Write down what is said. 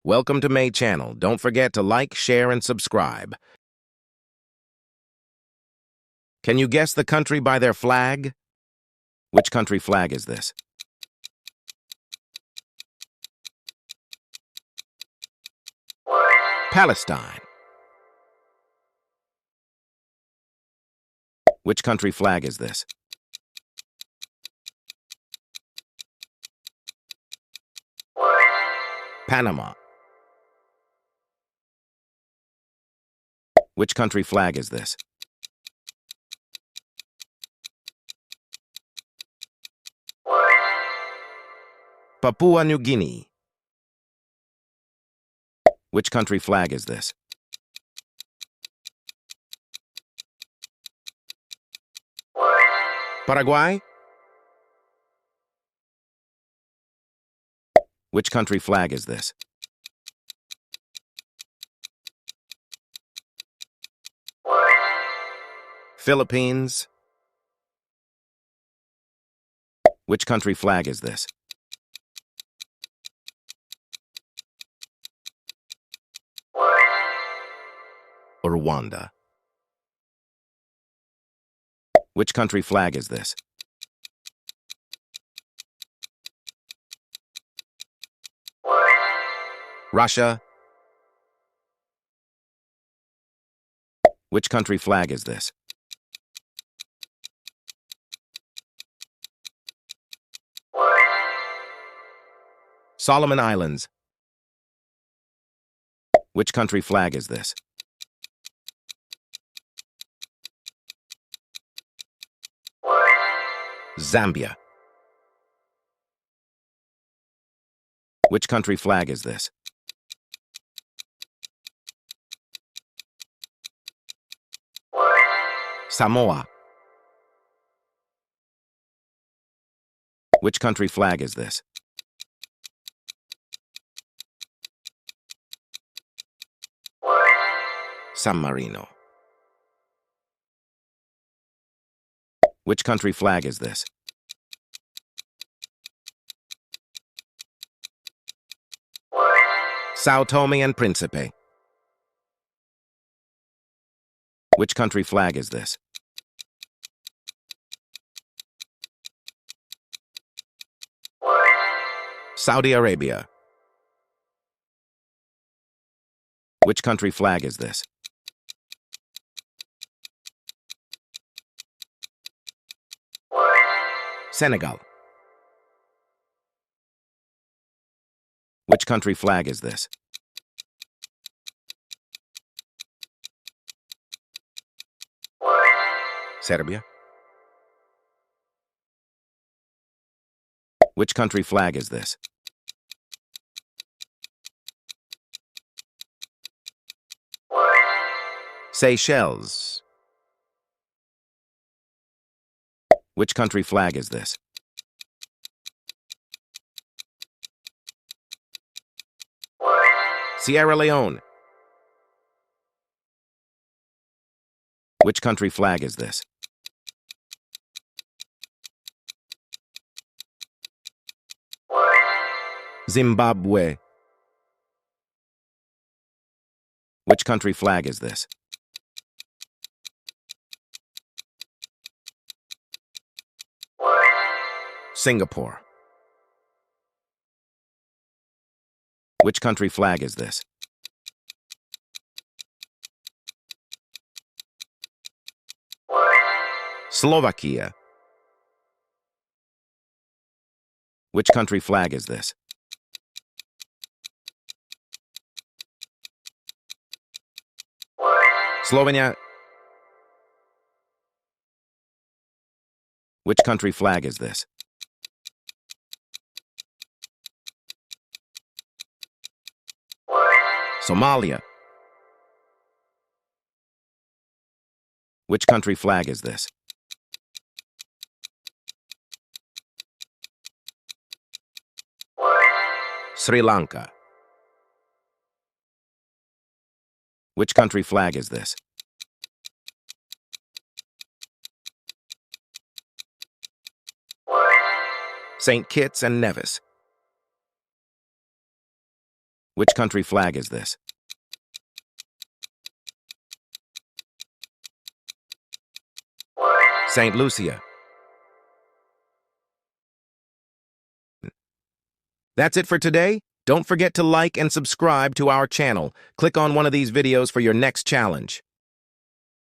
Welcome to May Channel. Don't forget to like, share, and subscribe. Can you guess the country by their flag? Which country flag is this? Palestine. Which country flag is this? Panama. Which country flag is this? Papua New Guinea. Which country flag is this? Paraguay. Which country flag is this? Philippines. Which country flag is this? Rwanda. Which country flag is this? Russia. Which country flag is this? Solomon Islands. Which country flag is this? Zambia. Which country flag is this? Samoa. Which country flag is this? San Marino. Which country flag is this? Sao Tome and Principe. Which country flag is this? Saudi Arabia. Which country flag is this? Senegal. Which country flag is this? Serbia. Which country flag is this? Seychelles. Which country flag is this? Sierra Leone. Which country flag is this? Zimbabwe. Which country flag is this? Singapore. Which country flag is this? Slovakia. Which country flag is this? Slovenia. Which country flag is this? Somalia. Which country flag is this? Sri Lanka. Which country flag is this? St. Kitts and Nevis. Which country flag is this? St. Lucia. That's it for today. Don't forget to like and subscribe to our channel. Click on one of these videos for your next challenge.